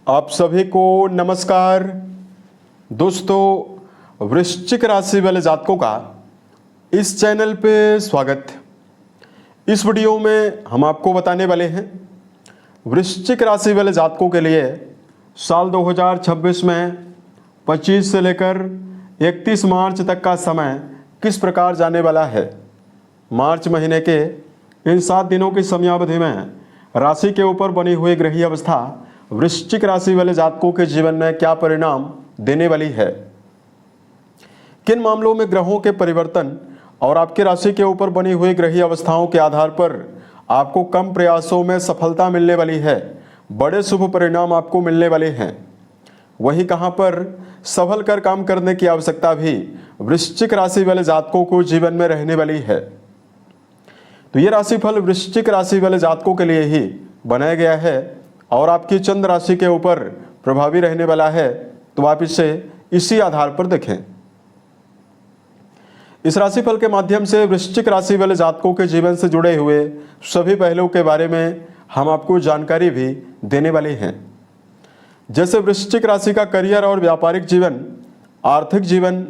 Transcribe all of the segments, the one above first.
आप सभी को नमस्कार। दोस्तों, वृश्चिक राशि वाले जातकों का इस चैनल पे स्वागत। इस वीडियो में हम आपको बताने वाले हैं वृश्चिक राशि वाले जातकों के लिए साल 2026 में 25 से लेकर 31 मार्च तक का समय किस प्रकार जाने वाला है। मार्च महीने के इन 7 दिनों की समयावधि में राशि के ऊपर बनी हुई ग्रहीय अवस्था वृश्चिक राशि वाले जातकों के जीवन में क्या परिणाम देने वाली है। किन मामलों में ग्रहों के परिवर्तन और आपकी राशि के ऊपर बनी हुई ग्रहीय अवस्थाओं के आधार पर आपको कम प्रयासों में सफलता मिलने वाली है, बड़े शुभ परिणाम आपको मिलने वाले हैं। वहीं कहां पर संभल कर काम करने की आवश्यकता भी वृश्चिक राशि वाले जातकों को जीवन में रहने वाली है। तो ये राशिफल वृश्चिक राशि वाले जातकों के लिए ही बनाया गया है और आपकी चंद्र राशि के ऊपर प्रभावी रहने वाला है, तो आप इसे इसी आधार पर देखें। इस राशिफल के माध्यम से वृश्चिक राशि वाले जातकों के जीवन से जुड़े हुए सभी पहलुओं के बारे में हम आपको जानकारी भी देने वाले हैं। जैसे वृश्चिक राशि का करियर और व्यापारिक जीवन, आर्थिक जीवन,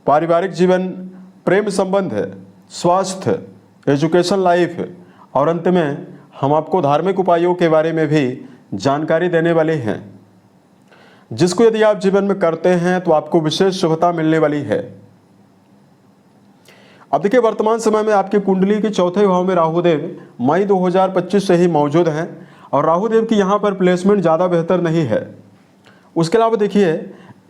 पारिवारिक जीवन, प्रेम संबंध, स्वास्थ्य, एजुकेशन लाइफ और अंत में हम आपको धार्मिक उपायों के बारे में भी जानकारी देने वाले हैं, जिसको यदि आप जीवन में करते हैं तो आपको विशेष शुभता मिलने वाली है। अब देखिए, वर्तमान समय में आपकी कुंडली के चौथे भाव में राहुदेव मई 2025 से ही मौजूद हैं और राहुदेव की यहाँ पर प्लेसमेंट ज़्यादा बेहतर नहीं है। उसके अलावा देखिए,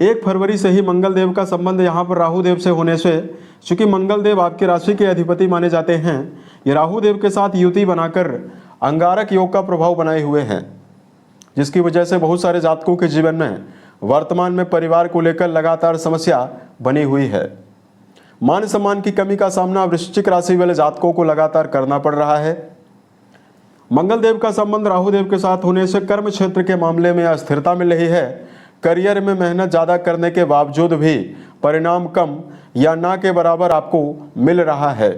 1 फरवरी से ही मंगल देव का संबंध यहाँ पर राहुदेव से होने से, चूंकि मंगल देव आपकी राशि के अधिपति माने जाते हैं, ये राहुदेव के साथ युति बनाकर अंगारक योग का प्रभाव बनाए हुए हैं, जिसकी वजह से बहुत सारे जातकों के जीवन में वर्तमान में परिवार को लेकर लगातार समस्या बनी हुई है। मान सम्मान की कमी का सामना वृश्चिक राशि वाले जातकों को लगातार करना पड़ रहा है। मंगल देव का संबंध राहुदेव के साथ होने से कर्म क्षेत्र के मामले में अस्थिरता मिल रही है। करियर में मेहनत ज़्यादा करने के बावजूद भी परिणाम कम या ना के बराबर आपको मिल रहा है।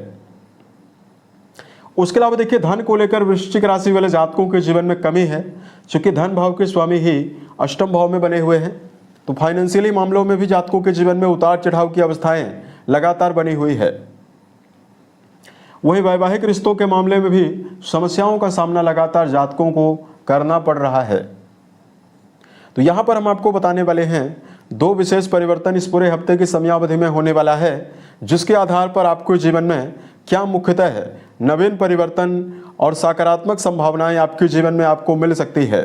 उसके अलावा देखिए, धन को लेकर वृश्चिक राशि वाले जातकों के जीवन में कमी है, क्योंकि धन भाव के स्वामी ही अष्टम भाव में बने हुए हैं। तो फाइनेंशियली मामलों में भी जातकों के जीवन में उतार चढ़ाव की अवस्थाएं लगातार बनी हुई है। वहीं वैवाहिक रिश्तों के मामले में भी समस्याओं का सामना लगातार जातकों को करना पड़ रहा है। तो यहाँ पर हम आपको बताने वाले हैं 2 विशेष परिवर्तन इस पूरे हफ्ते की समयावधि में होने वाला है, जिसके आधार पर आपको जीवन में क्या मुख्यतः नवीन परिवर्तन और सकारात्मक संभावनाएं आपके जीवन में आपको मिल सकती है।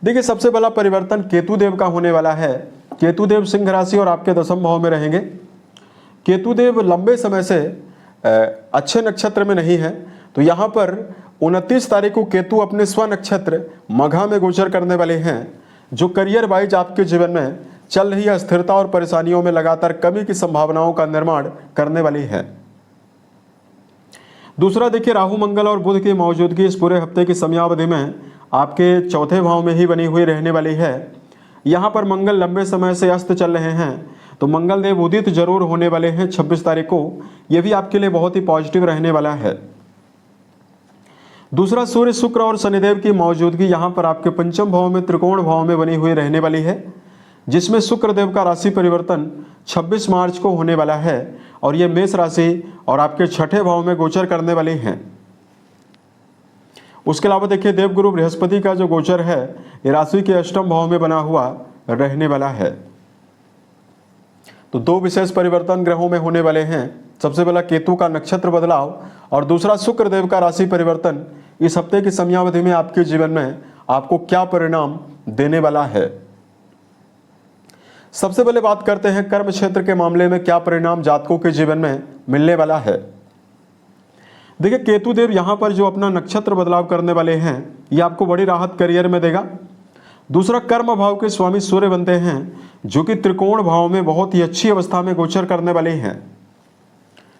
देखिए, सबसे बड़ा परिवर्तन केतु देव का होने वाला है। केतु देव सिंह राशि और आपके 10वें भाव में रहेंगे। केतु देव लंबे समय से अच्छे नक्षत्र में नहीं है, तो यहाँ पर 29 तारीख को केतु अपने स्व नक्षत्र मघा में गोचर करने वाले हैं, जो करियर वाइज आपके जीवन में चल रही अस्थिरता और परेशानियों में लगातार कमी की संभावनाओं का निर्माण करने वाली है। दूसरा देखिए, राहु मंगल और बुध की मौजूदगी इस पूरे हफ्ते की समयावधि में आपके चौथे भाव में ही बनी हुई रहने वाली है। यहाँ पर मंगल लंबे समय से अस्त चल रहे हैं, तो मंगल देव उदित जरूर होने वाले हैं 26 तारीख को। यह भी आपके लिए बहुत ही पॉजिटिव रहने वाला है। दूसरा, सूर्य, शुक्र और शनिदेव की मौजूदगी यहाँ पर आपके पंचम भाव में त्रिकोण भाव में बनी हुई रहने वाली है, जिसमें शुक्र देव का राशि परिवर्तन 26 मार्च को होने वाला है और ये मेष राशि और आपके छठे भाव में गोचर करने वाले हैं। उसके अलावा देखिए, देवगुरु बृहस्पति का जो गोचर है ये राशि के अष्टम भाव में बना हुआ रहने वाला है। तो 2 विशेष परिवर्तन ग्रहों में होने वाले हैं। सबसे पहला केतु का नक्षत्र बदलाव और दूसरा शुक्र देव का राशि परिवर्तन इस हफ्ते की समयावधि में आपके जीवन में आपको क्या परिणाम देने वाला है। सबसे पहले बात करते हैं कर्म क्षेत्र के मामले में क्या परिणाम जातकों के जीवन में मिलने वाला है। देखिए, केतु देव यहाँ पर जो अपना नक्षत्र बदलाव करने वाले हैं, ये आपको बड़ी राहत करियर में देगा। दूसरा, कर्म भाव के स्वामी सूर्य बनते हैं, जो कि त्रिकोण भाव में बहुत ही अच्छी अवस्था में गोचर करने वाले हैं।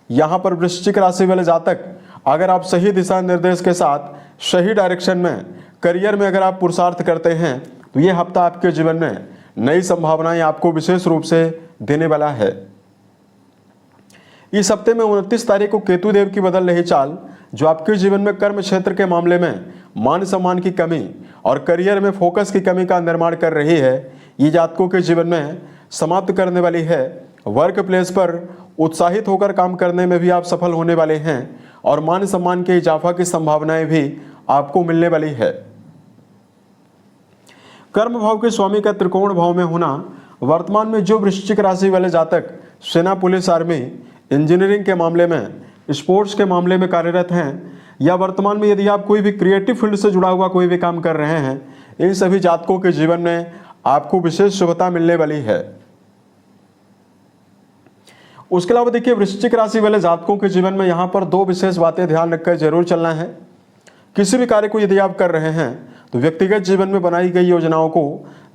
यहाँ पर वृश्चिक राशि वाले जातक, अगर आप सही दिशा निर्देश के साथ सही डायरेक्शन में करियर में अगर आप पुरुषार्थ करते हैं, तो ये हफ्ता आपके जीवन में नई संभावनाएं आपको विशेष रूप से देने वाला है। इस हफ्ते में 29 तारीख को केतु देव की बदल रही चाल, जो आपके जीवन में कर्म क्षेत्र के मामले में मान सम्मान की कमी और करियर में फोकस की कमी का निर्माण कर रही है। ये जातकों के जीवन में समाप्त करने वाली है। वर्क प्लेस पर उत्साहित होकर काम करने में भी आप सफल होने वाले हैं और मान सम्मान के इजाफा की संभावनाएं भी आपको मिलने वाली है। कर्म भाव के स्वामी का त्रिकोण भाव में होना, वर्तमान में जो वृश्चिक राशि वाले जातक सेना, पुलिस, आर्मी, इंजीनियरिंग के मामले में, स्पोर्ट्स के मामले में कार्यरत हैं, या वर्तमान में यदि आप कोई भी क्रिएटिव फील्ड से जुड़ा हुआ कोई भी काम कर रहे हैं, इन सभी जातकों के जीवन में आपको विशेष शुभता मिलने वाली है। उसके अलावा देखिए, वृश्चिक राशि वाले जातकों के जीवन में यहाँ पर दो विशेष बातें ध्यान रखकर जरूर चलना है। किसी भी कार्य को यदि आप कर रहे हैं तो व्यक्तिगत जीवन में बनाई गई योजनाओं को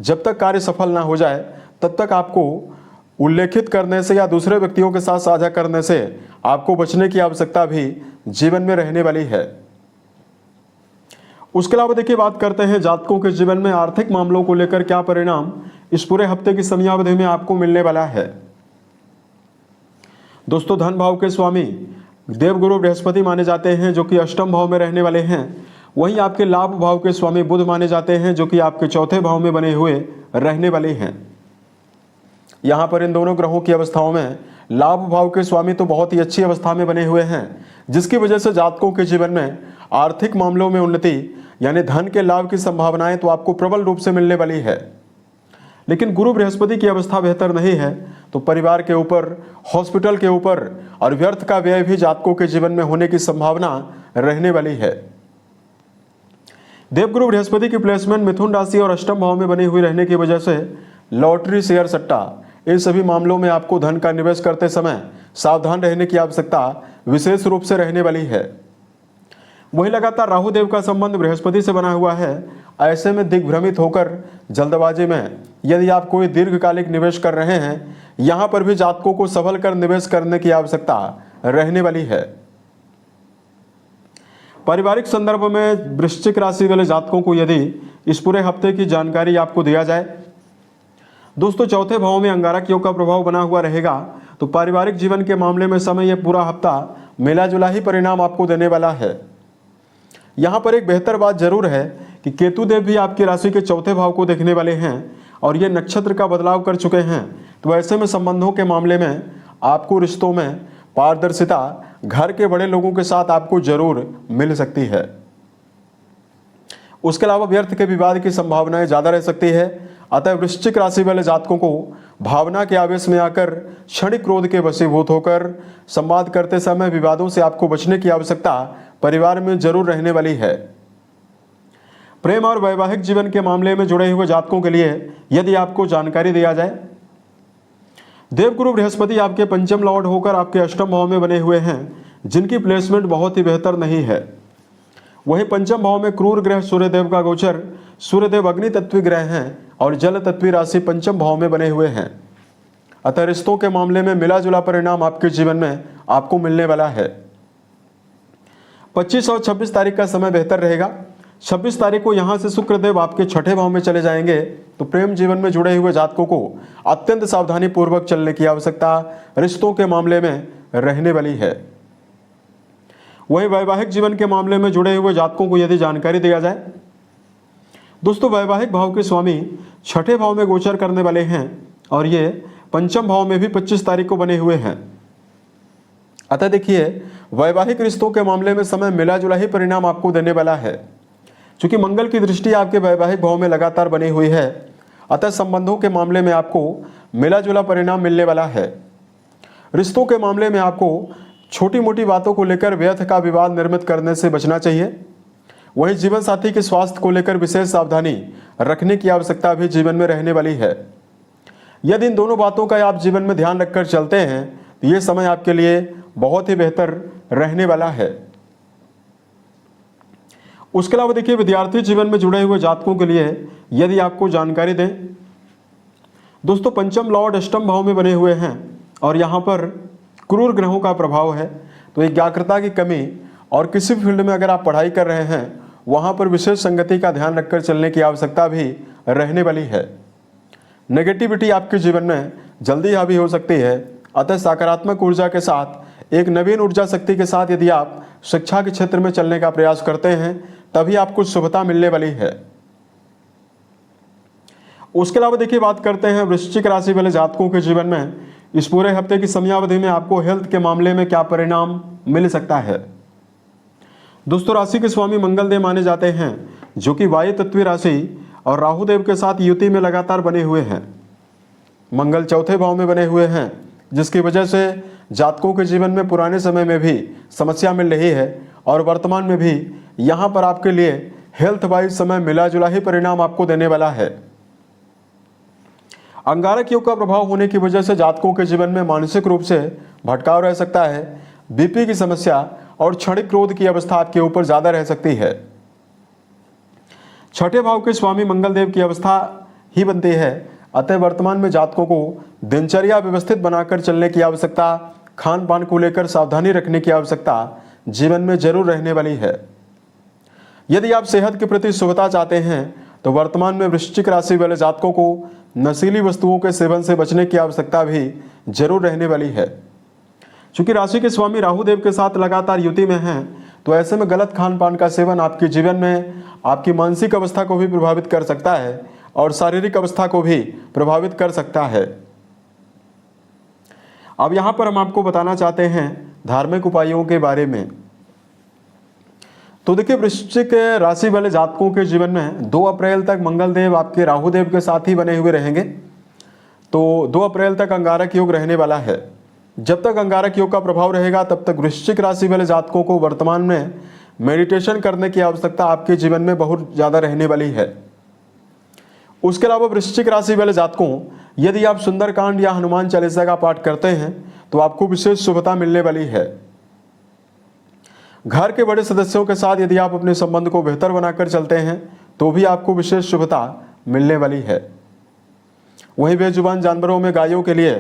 जब तक कार्य सफल ना हो जाए तब तक आपको उल्लेखित करने से या दूसरे व्यक्तियों के साथ साझा करने से आपको बचने की आवश्यकता भी जीवन में रहने वाली है। उसके अलावा देखिए, बात करते हैं जातकों के जीवन में आर्थिक मामलों को लेकर क्या परिणाम इस पूरे हफ्ते की समयावधि में आपको मिलने वाला है। दोस्तों, धन भाव के स्वामी देवगुरु बृहस्पति माने जाते हैं, जो कि अष्टम भाव में रहने वाले हैं। वहीं आपके लाभ भाव के स्वामी बुध माने जाते हैं, जो कि आपके चौथे भाव में बने हुए रहने वाले हैं। यहाँ पर इन दोनों ग्रहों की अवस्थाओं में लाभ भाव के स्वामी तो बहुत ही अच्छी अवस्था में बने हुए हैं, जिसकी वजह से जातकों के जीवन में आर्थिक मामलों में उन्नति यानी धन के लाभ की संभावनाएं तो आपको प्रबल रूप से मिलने वाली है। लेकिन गुरु बृहस्पति की अवस्था बेहतर नहीं है, तो परिवार के ऊपर, हॉस्पिटल के ऊपर और व्यर्थ का व्यय भी जातकों के जीवन में होने की संभावना रहने वाली है। देवगुरु बृहस्पति की प्लेसमेंट मिथुन राशि और अष्टम भाव में बनी हुई रहने की वजह से लॉटरी, शेयर सट्टा, इन सभी मामलों में आपको धन का निवेश करते समय सावधान रहने की आवश्यकता विशेष रूप से रहने वाली है। वही लगातार राहु देव का संबंध बृहस्पति से बना हुआ है। ऐसे में दिग्भ्रमित होकर जल्दबाजी में यदि आप कोई दीर्घकालिक निवेश कर रहे हैं, यहाँ पर भी जातकों को संभल कर निवेश करने की आवश्यकता रहने वाली है। पारिवारिक संदर्भ में वृश्चिक राशि वाले जातकों को यदि इस पूरे हफ्ते की जानकारी आपको दिया जाए, दोस्तों चौथे भाव में अंगारक योग का प्रभाव बना हुआ रहेगा, तो पारिवारिक जीवन के मामले में समय यह पूरा हफ्ता मिला जुला ही परिणाम आपको देने वाला है। यहाँ पर एक बेहतर बात जरूर है कि केतु देव भी आपकी राशि के चौथे भाव को देखने वाले हैं और ये नक्षत्र का बदलाव कर चुके हैं, तो ऐसे में संबंधों के मामले में आपको रिश्तों में पारदर्शिता घर के बड़े लोगों के साथ आपको जरूर मिल सकती है। उसके अलावा व्यर्थ के विवाद की संभावनाएं ज्यादा रह सकती है। अतः वृश्चिक राशि वाले जातकों को भावना के आवेश में आकर क्षणिक क्रोध के वशीभूत होकर संवाद करते समय विवादों से आपको बचने की आवश्यकता परिवार में जरूर रहने वाली है। प्रेम और वैवाहिक जीवन के मामले में जुड़े हुए जातकों के लिए यदि आपको जानकारी दिया जाए, देवगुरु बृहस्पति आपके पंचम लॉर्ड होकर आपके अष्टम भाव में बने हुए हैं, जिनकी प्लेसमेंट बहुत ही बेहतर नहीं है। वहीं पंचम भाव में क्रूर ग्रह सूर्यदेव का गोचर, सूर्यदेव अग्नि तत्वी ग्रह हैं और जल तत्वी राशि पंचम भाव में बने हुए हैं। अतः रिश्तों के मामले में मिला जुला परिणाम आपके जीवन में आपको मिलने वाला है। 25 और 26 तारीख का समय बेहतर रहेगा। 26 तारीख को यहाँ से शुक्रदेव आपके छठे भाव में चले जाएंगे, तो प्रेम जीवन में जुड़े हुए जातकों को अत्यंत सावधानी पूर्वक चलने की आवश्यकता रिश्तों के मामले में रहने वाली है। वहीं वैवाहिक जीवन के मामले में जुड़े हुए जातकों को यदि जानकारी दिया जाए, दोस्तों वैवाहिक भाव के स्वामी छठे भाव में गोचर करने वाले हैं और ये पंचम भाव में भी 25 तारीख को बने हुए हैं। अतः देखिए, वैवाहिक रिश्तों के मामले में समय मिला जुला ही परिणाम आपको देने वाला है। चूंकि मंगल की दृष्टि आपके वैवाहिक भाव में लगातार बनी हुई है, अतः संबंधों के मामले में आपको मिला जुला परिणाम मिलने वाला है। रिश्तों के मामले में आपको छोटी मोटी बातों को लेकर व्यर्थ का विवाद निर्मित करने से बचना चाहिए। वहीं जीवन साथी के स्वास्थ्य को लेकर विशेष सावधानी रखने की आवश्यकता भी जीवन में रहने वाली है। यदि इन दोनों बातों का आप जीवन में ध्यान रखकर चलते हैं तो ये समय आपके लिए बहुत ही बेहतर रहने वाला है। उसके अलावा देखिए, विद्यार्थी जीवन में जुड़े हुए जातकों के लिए यदि आपको जानकारी दें, दोस्तों पंचम लॉर्ड अष्टम भाव में बने हुए हैं और यहाँ पर क्रूर ग्रहों का प्रभाव है, तो एकाग्रता की कमी और किसी फील्ड में अगर आप पढ़ाई कर रहे हैं वहाँ पर विशेष संगति का ध्यान रखकर चलने की आवश्यकता भी रहने वाली है। नेगेटिविटी आपके जीवन में जल्दी हावी हो सकती है, अतः सकारात्मक ऊर्जा के साथ, एक नवीन ऊर्जा शक्ति के साथ यदि आप शिक्षा के क्षेत्र में चलने का प्रयास करते हैं तभी आपको शुभता मिलने वाली है। उसके अलावा देखिए बात करते हैं वृश्चिक राशि वाले जातकों के जीवन में इस पूरे हफ्ते की समयावधि में आपको हेल्थ के मामले में क्या परिणाम मिल सकता है। दोस्तों, राशि के स्वामी मंगल देव माने जाते हैं, जो कि वायु तत्वीय राशि और राहु देव के साथ युति में लगातार बने हुए हैं। मंगल चौथे भाव में बने हुए हैं, जिसकी वजह से जातकों के जीवन में पुराने समय में भी समस्या मिल रही है और वर्तमान में भी यहाँ पर आपके लिए हेल्थ वाइज समय मिला जुला ही परिणाम आपको देने वाला है। अंगारक योग का प्रभाव होने की वजह से जातकों के जीवन में मानसिक रूप से भटकाव रह सकता है। बीपी की समस्या और क्षणिक क्रोध की अवस्था आपके ऊपर ज्यादा रह सकती है। छठे भाव के स्वामी मंगल देव की अवस्था ही बनती है, अतः वर्तमान में जातकों को दिनचर्या व्यवस्थित बनाकर चलने की आवश्यकता, खान पान को लेकर सावधानी रखने की आवश्यकता जीवन में जरूर रहने वाली है। यदि आप सेहत के प्रति शुभता चाहते हैं तो वर्तमान में वृश्चिक राशि वाले जातकों को नशीली वस्तुओं के सेवन से बचने की आवश्यकता भी जरूर रहने वाली है। चूंकि राशि के स्वामी राहु देव के साथ लगातार युति में हैं, तो ऐसे में गलत खान पान का सेवन आपके जीवन में आपकी मानसिक अवस्था को भी प्रभावित कर सकता है और शारीरिक अवस्था को भी प्रभावित कर सकता है। अब यहाँ पर हम आपको बताना चाहते हैं धार्मिक उपायों के बारे में। तो देखिए, वृश्चिक राशि वाले जातकों के जीवन में 2 अप्रैल तक मंगल देव आपके राहु देव के साथ ही बने हुए रहेंगे। तो 2 अप्रैल तक अंगारक योग रहने वाला है। जब तक अंगारक योग का प्रभाव रहेगा तब तक वृश्चिक राशि वाले जातकों को वर्तमान में मेडिटेशन करने की आवश्यकता आपके जीवन में बहुत ज़्यादा रहने वाली है। उसके अलावा वृश्चिक राशि वाले जातकों, यदि आप सुंदरकांड या हनुमान चालीसा का पाठ करते हैं तो आपको विशेष शुभता मिलने वाली है। घर के बड़े सदस्यों के साथ यदि आप अपने संबंध को बेहतर बनाकर चलते हैं तो भी आपको विशेष शुभता मिलने वाली है। वहीं बेजुबान जानवरों में गायों के लिए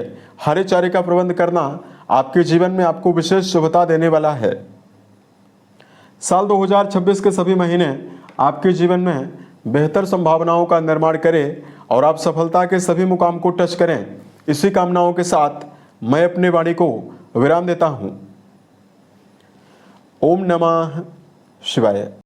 हरे चारे का प्रबंध करना आपके जीवन में आपको विशेष शुभता देने वाला है। साल 2026 के सभी महीने आपके जीवन में बेहतर संभावनाओं का निर्माण करें और आप सफलता के सभी मुकाम को टच करें। इसी कामनाओं के साथ मैं अपनी वाणी को विराम देता हूं। ओम नमः शिवाय।